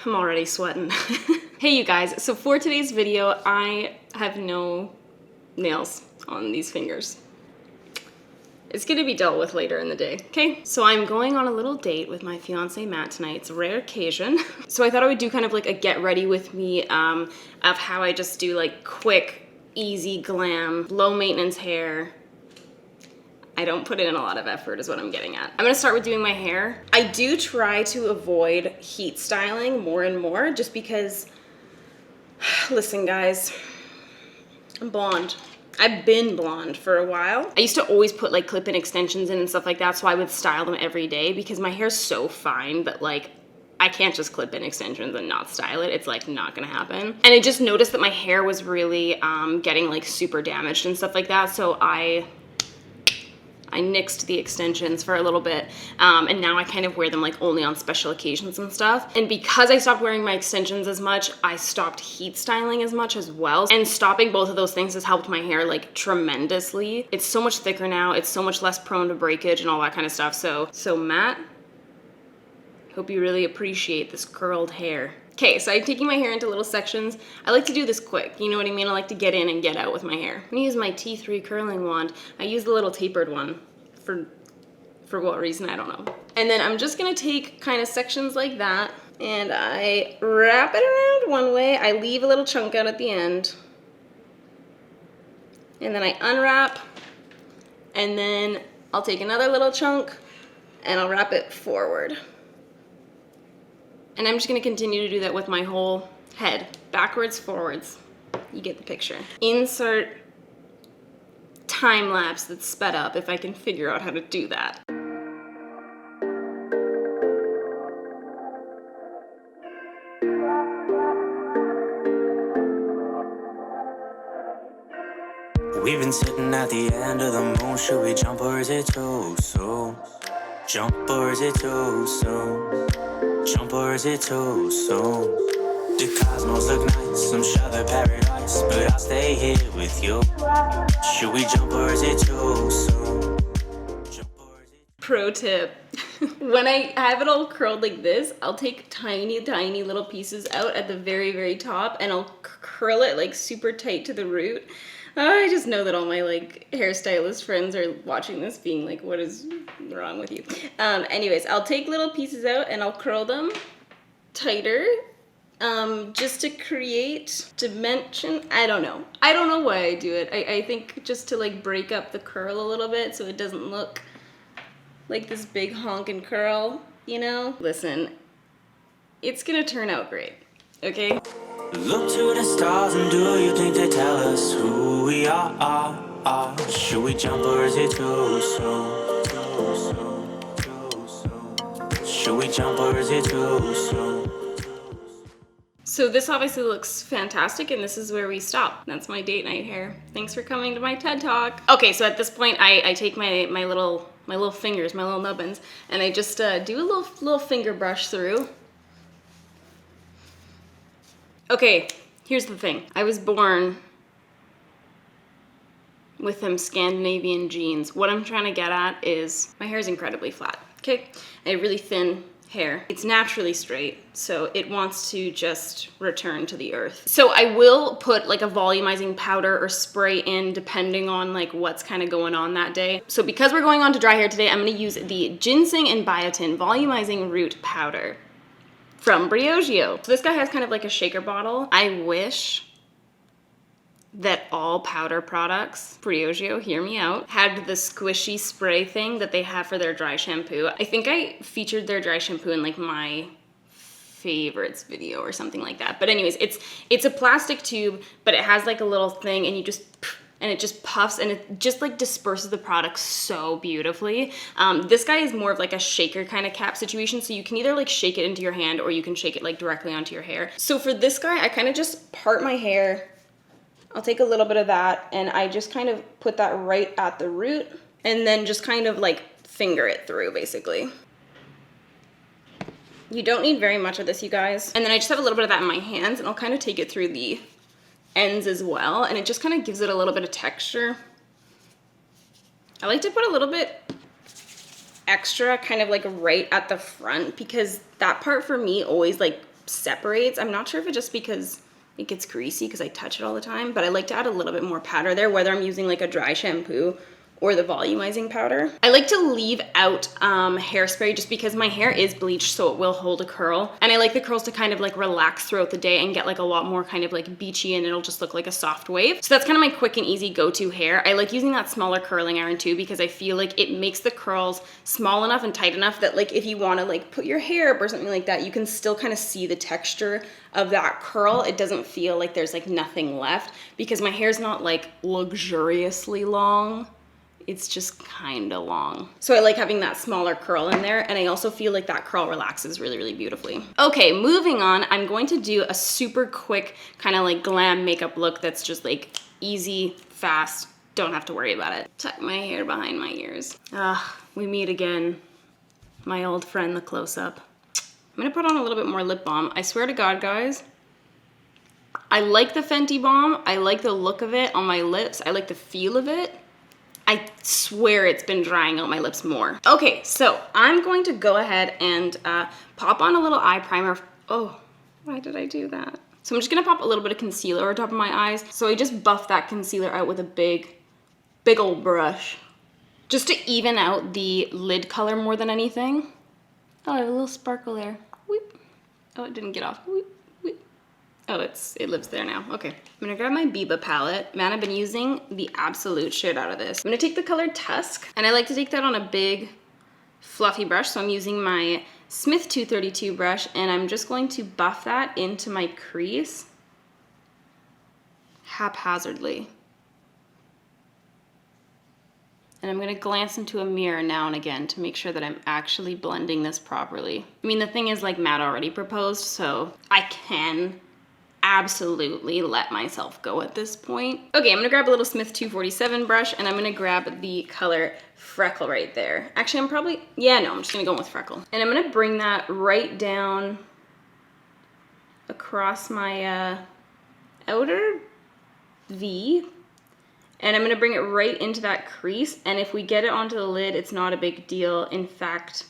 I'm already sweating. Hey you guys, so for today's video, I have no nails on these fingers. It's gonna be dealt with later in the day, okay? So I'm going on a little date with my fiance Matt tonight. It's a rare occasion. So I thought I would do kind of like a get ready with me of how I just do like quick, easy, glam, low maintenance hair. I don't put in a lot of effort is what I'm getting at. I'm gonna start with doing my hair. I do try to avoid heat styling more and more just because, listen guys, I'm blonde. I've been blonde for a while. I used to always put like clip-in extensions in and stuff like that, so I would style them every day because my hair's so fine that like, I can't just clip in extensions and not style it. It's like not gonna happen. And I just noticed that my hair was really getting like super damaged and stuff like that, so I nixed the extensions for a little bit, and now I kind of wear them like only on special occasions and stuff. And because I stopped wearing my extensions as much, I stopped heat styling as much as well. And stopping both of those things has helped my hair like tremendously. It's so much thicker now. It's so much less prone to breakage and all that kind of stuff. So Matt, hope you really appreciate this curled hair. Okay, so I'm taking my hair into little sections. I like to do this quick, you know what I mean? I like to get in and get out with my hair. I'm gonna use my T3 curling wand. I use the little tapered one for what reason, I don't know. And then I'm just gonna take kind of sections like that and I wrap it around one way. I leave a little chunk out at the end. And then I unwrap and then I'll take another little chunk and I'll wrap it forward. And I'm just gonna continue to do that with my whole head, backwards, forwards. You get the picture. Insert time lapse that's sped up if I can figure out how to do that. We've been sitting at the end of the moon. Should we jump or is it too soon? Jump or is it too soon? Jump or is it too soon? The cosmos look nice, I'm sure they're paradise, but I'll stay here with you. Should we jump or is it too soon? Jump or is it... Pro tip, when I have it all curled like this, I'll take tiny little pieces out at the very top and I'll curl it like super tight to the root. I just know that all my like hairstylist friends are watching this being like, what is wrong with you? Anyways, I'll take little pieces out and I'll curl them tighter just to create dimension. I don't know why I do it. I think just to like break up the curl a little bit so it doesn't look like this big honkin' curl, you know? Listen, it's gonna turn out great, okay? Look to the stars and do you think they tell us who we are? Should we jump or is it too soon? Should we jump or is it too soon? So this obviously looks fantastic and this is where we stop. That's my date night hair. Thanks for coming to my TED Talk. Okay, so at this point I take my little fingers, my little nubbins, and I just do a little finger brush through. Okay, here's the thing. I was born with them Scandinavian genes. What I'm trying to get at is my hair is incredibly flat, okay? I have really thin hair. It's naturally straight, so it wants to just return to the earth. So I will put like a volumizing powder or spray in depending on like what's kind of going on that day. So because we're going on to dry hair today, I'm gonna use the Ginseng and Biotin Volumizing Root Powder from Briogeo. So this guy has kind of like a shaker bottle. I wish that all powder products, Briogeo, hear me out, had the squishy spray thing that they have for their dry shampoo. I think I featured their dry shampoo in like my favorites video or something like that. But anyways, it's a plastic tube, but it has like a little thing and it just puffs and it just like disperses the product so beautifully. This guy is more of like a shaker kind of cap situation, so you can either like shake it into your hand or you can shake it like directly onto your hair. So for this guy, I kind of just part my hair. I'll take a little bit of that and I just kind of put that right at the root and then just kind of like finger it through basically. You don't need very much of this, you guys. And then I just have a little bit of that in my hands and I'll kind of take it through the ends as well, and it just kind of gives it a little bit of texture. I like to put a little bit extra kind of like right at the front because that part for me always like separates. I'm not sure if it's just because it gets greasy because I touch it all the time, but I like to add a little bit more powder there, whether I'm using like a dry shampoo or the volumizing powder. I like to leave out hairspray just because my hair is bleached, so it will hold a curl. And I like the curls to kind of like relax throughout the day and get like a lot more kind of like beachy, and it'll just look like a soft wave. So that's kind of my quick and easy go-to hair. I like using that smaller curling iron too, because I feel like it makes the curls small enough and tight enough that like if you want to like put your hair up or something like that, you can still kind of see the texture of that curl. It doesn't feel like there's like nothing left, because my hair's not like luxuriously long. It's just kind of long. So I like having that smaller curl in there, and I also feel like that curl relaxes really, really beautifully. Okay, moving on, I'm going to do a super quick kind of like glam makeup look that's just like easy, fast, don't have to worry about it. Tuck my hair behind my ears. We meet again. My old friend, the close-up. I'm gonna put on a little bit more lip balm. I swear to God, guys, I like the Fenty Balm. I like the look of it on my lips. I like the feel of it. I swear it's been drying out my lips more. Okay, so I'm going to go ahead and pop on a little eye primer. Oh, why did I do that? So I'm just gonna pop a little bit of concealer over top of my eyes. So I just buff that concealer out with a big old brush, just to even out the lid color more than anything. Oh, I have a little sparkle there. Whoop. Oh, it didn't get off. Whoop. Oh, it lives there now. Okay. I'm gonna grab my Biba palette. Man, I've been using the absolute shit out of this. I'm gonna take the color Tusk, and I like to take that on a big, fluffy brush. So I'm using my Smith 232 brush, and I'm just going to buff that into my crease haphazardly. And I'm gonna glance into a mirror now and again to make sure that I'm actually blending this properly. I mean, the thing is, like, Matt already proposed, so I can absolutely let myself go at this point. Okay, I'm gonna grab a little Smith 247 brush, and I'm gonna grab the color Freckle right there. Actually, I'm just gonna go with Freckle. And I'm gonna bring that right down across my outer V, and I'm gonna bring it right into that crease. And if we get it onto the lid, it's not a big deal. In fact,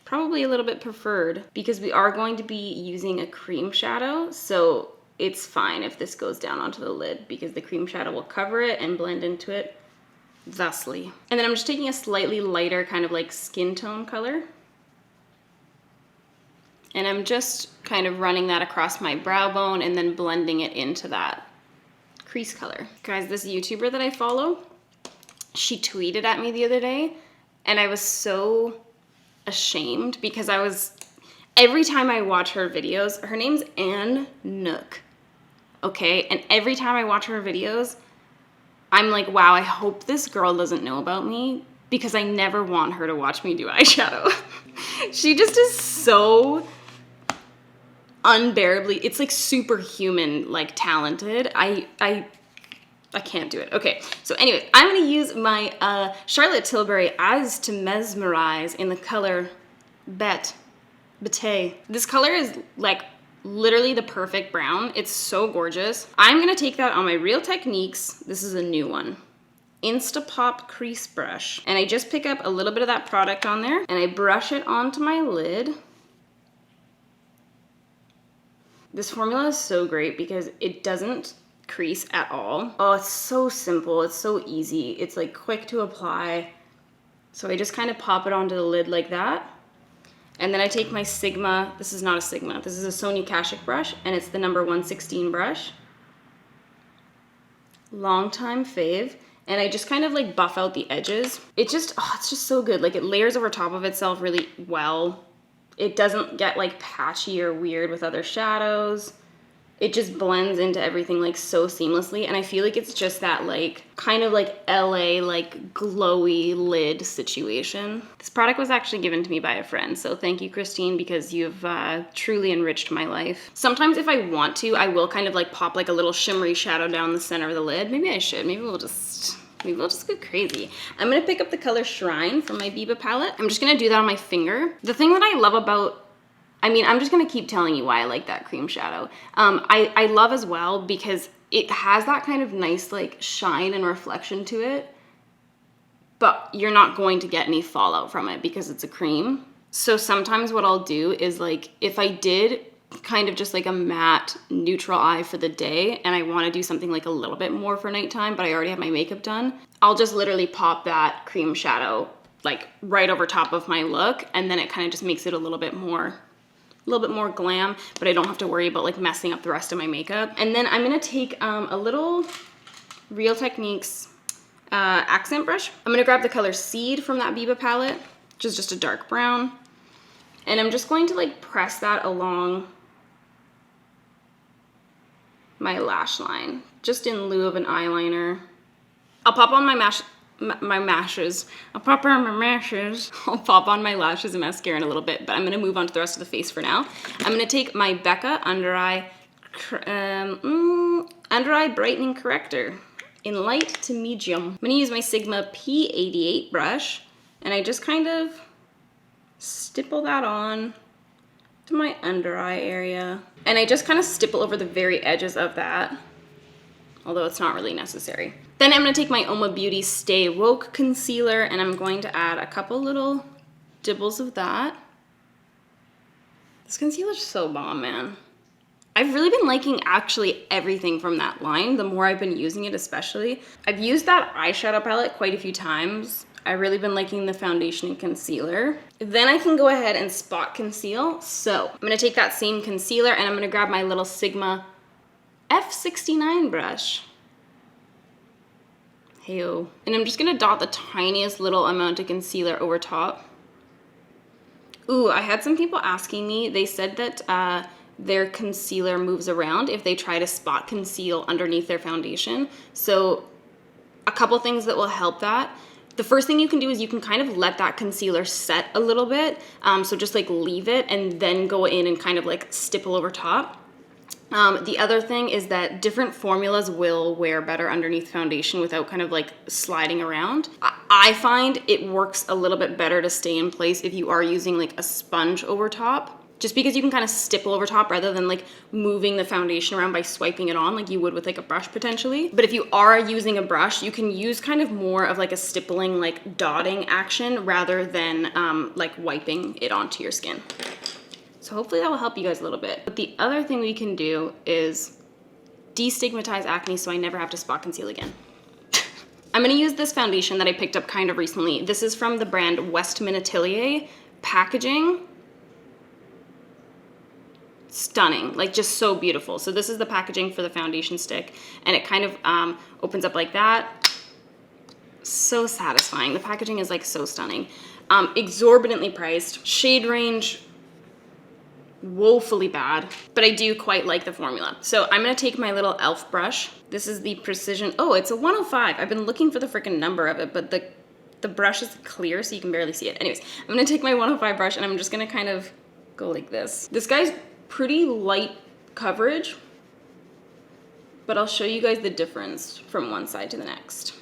probably a little bit preferred, because we are going to be using a cream shadow, so it's fine if this goes down onto the lid, because the cream shadow will cover it and blend into it thusly. And then I'm just taking a slightly lighter kind of like skin tone color, and I'm just kind of running that across my brow bone and then blending it into that crease color. Guys, this YouTuber that I follow, she tweeted at me the other day, and I was so ashamed because every time I watch her videos, her name's Ann Nook, okay? And every time I watch her videos, I'm like, wow, I hope this girl doesn't know about me, because I never want her to watch me do eyeshadow. She just is so unbearably, it's like superhuman, like talented. I can't do it. Okay, so anyway, I'm gonna use my Charlotte Tilbury Eyes to Mesmerize in the color Bete. This color is like literally the perfect brown. It's so gorgeous. I'm gonna take that on my Real Techniques, this is a new one, Instapop crease brush, and I just pick up a little bit of that product on there, and I brush it onto my lid. This formula is so great because it doesn't crease at all. Oh, it's so simple, it's so easy, it's like quick to apply. So I just kind of pop it onto the lid like that. And then I take my Sigma, this is not a Sigma, this is a Sonia Kashuk brush, and it's the number 116 brush. Long time fave. And I just kind of like buff out the edges. It's just so good. Like, it layers over top of itself really well. It doesn't get like patchy or weird with other shadows. It just blends into everything like so seamlessly, and I feel like it's just that like kind of like LA like glowy lid situation. This product was actually given to me by a friend, so thank you, Christine, because you've truly enriched my life. Sometimes if I want to, I will kind of like pop like a little shimmery shadow down the center of the lid. Maybe I should. Maybe we'll just go crazy. I'm gonna pick up the color Shrine from my Biba palette. I'm just gonna do that on my finger. The thing that I love about, I'm just gonna keep telling you why I like that cream shadow. I love as well because it has that kind of nice like shine and reflection to it, but you're not going to get any fallout from it because it's a cream. So sometimes what I'll do is, like, if I did kind of just like a matte neutral eye for the day, and I want to do something like a little bit more for nighttime, but I already have my makeup done, I'll just literally pop that cream shadow like right over top of my look, and then it kind of just makes it a little bit more glam, but I don't have to worry about like messing up the rest of my makeup. And then I'm gonna take a little Real Techniques accent brush. I'm gonna grab the color Seed from that Biba palette, which is just a dark brown. And I'm just going to like press that along my lash line, just in lieu of an eyeliner. I'll pop on my lashes. I'll pop on my lashes and mascara in a little bit, but I'm gonna move on to the rest of the face for now. I'm gonna take my Becca Under Eye Brightening Corrector in light to medium. I'm gonna use my Sigma P88 brush, and I just kind of stipple that on to my under eye area. And I just kind of stipple over the very edges of that, although it's not really necessary. Then I'm gonna take my Oma Beauty Stay Woke Concealer, and I'm going to add a couple little dibbles of that. This concealer's so bomb, man. I've really been liking actually everything from that line, the more I've been using it especially. I've used that eyeshadow palette quite a few times. I've really been liking the foundation and concealer. Then I can go ahead and spot conceal. So I'm gonna take that same concealer and I'm gonna grab my little Sigma F69 brush. Heyo. And I'm just gonna dot the tiniest little amount of concealer over top. Ooh, I had some people asking me, they said that their concealer moves around if they try to spot conceal underneath their foundation. So a couple things that will help that. The first thing you can do is you can kind of let that concealer set a little bit. So just like leave it and then go in and kind of like stipple over top. The other thing is that different formulas will wear better underneath foundation without kind of like sliding around. I find it works a little bit better to stay in place if you are using like a sponge over top, just because you can kind of stipple over top rather than like moving the foundation around by swiping it on like you would with like a brush potentially. But if you are using a brush, you can use kind of more of like a stippling, like dotting action rather than like wiping it onto your skin. So hopefully that will help you guys a little bit. But the other thing we can do is destigmatize acne so I never have to spot conceal again. I'm gonna use this foundation that I picked up kind of recently. This is from the brand Westman Atelier. Packaging, stunning, like just so beautiful. So this is the packaging for the foundation stick, and it kind of opens up like that. So satisfying. The packaging is like so stunning. Exorbitantly priced. Shade range, woefully bad, but I do quite like the formula. So I'm gonna take my little e.l.f. brush. This is the Precision, oh, it's a 105. I've been looking for the freaking number of it, but the brush is clear so you can barely see it. Anyways, I'm gonna take my 105 brush and I'm just gonna kind of go like this. This guy's pretty light coverage, but I'll show you guys the difference from one side to the next.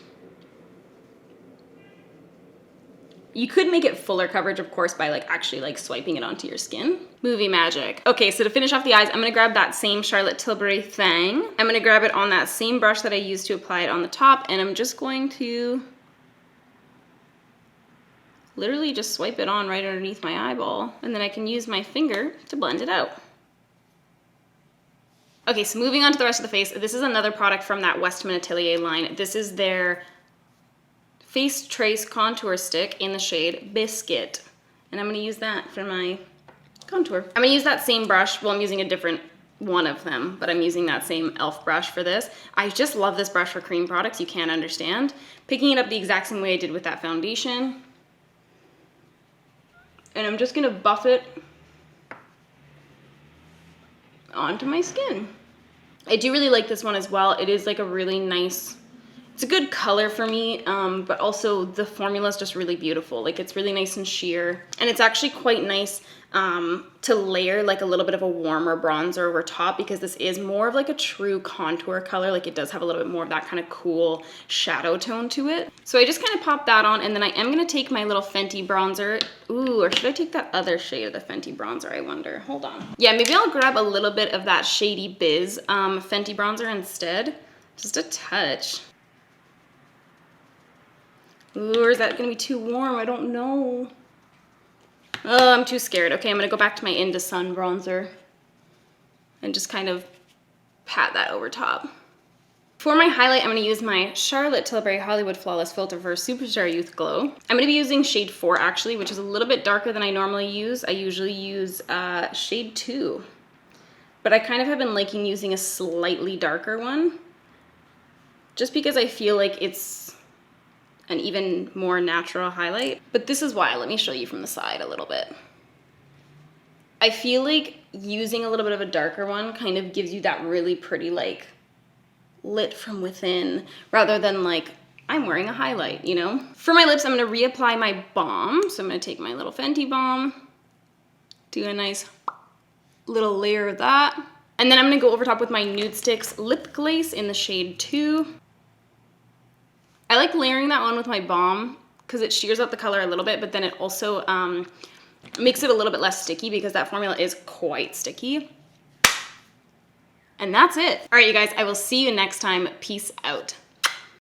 You could make it fuller coverage, of course, by like actually like swiping it onto your skin. Movie magic. Okay, so to finish off the eyes, I'm gonna grab that same Charlotte Tilbury thing. I'm gonna grab it on that same brush that I used to apply it on the top, and I'm just going to literally just swipe it on right underneath my eyeball, and then I can use my finger to blend it out. Okay, so moving on to the rest of the face, this is another product from that Westman Atelier line. This is their Face Trace Contour Stick in the shade Biscuit. And I'm gonna use that for my contour. I'm gonna use that same brush, well, I'm using a different one of them, but I'm using that same e.l.f. brush for this. I just love this brush for cream products, you can't understand. Picking it up the exact same way I did with that foundation. And I'm just gonna buff it onto my skin. I do really like this one as well. It is like a really nice, it's a good color for me, but also the formula is just really beautiful. Like it's really nice and sheer, and it's actually quite nice to layer like a little bit of a warmer bronzer over top, because this is more of like a true contour color. Like it does have a little bit more of that kind of cool shadow tone to it. So I just kind of pop that on, and then I am gonna take my little Fenty bronzer. Ooh, or should I take that other shade of the Fenty bronzer, I wonder? Hold on. Yeah, maybe I'll grab a little bit of that Shady Biz Fenty bronzer instead. Just a touch. Ooh, or is that gonna be too warm? I don't know. Oh, I'm too scared. Okay, I'm gonna go back to my Into Sun bronzer. and just kind of pat that over top. For my highlight, I'm gonna use my Charlotte Tilbury Hollywood Flawless Filter for Superstar Youth Glow. I'm gonna be using shade 4 actually, which is a little bit darker than I normally use. I usually use shade 2. But I kind of have been liking using a slightly darker one, just because I feel like it's an even more natural highlight. But this is why. Let me show you from the side a little bit. I feel like using a little bit of a darker one kind of gives you that really pretty, like, lit from within, rather than like I'm wearing a highlight, you know? For my lips, I'm gonna reapply my balm. So I'm gonna take my little Fenty balm, do a nice little layer of that. And then I'm gonna go over top with my Nude Sticks Lip Glaze in the shade 2. I like layering that on with my balm because it shears out the color a little bit, but then it also makes it a little bit less sticky because that formula is quite sticky. And that's it. All right, you guys, I will see you next time. Peace out.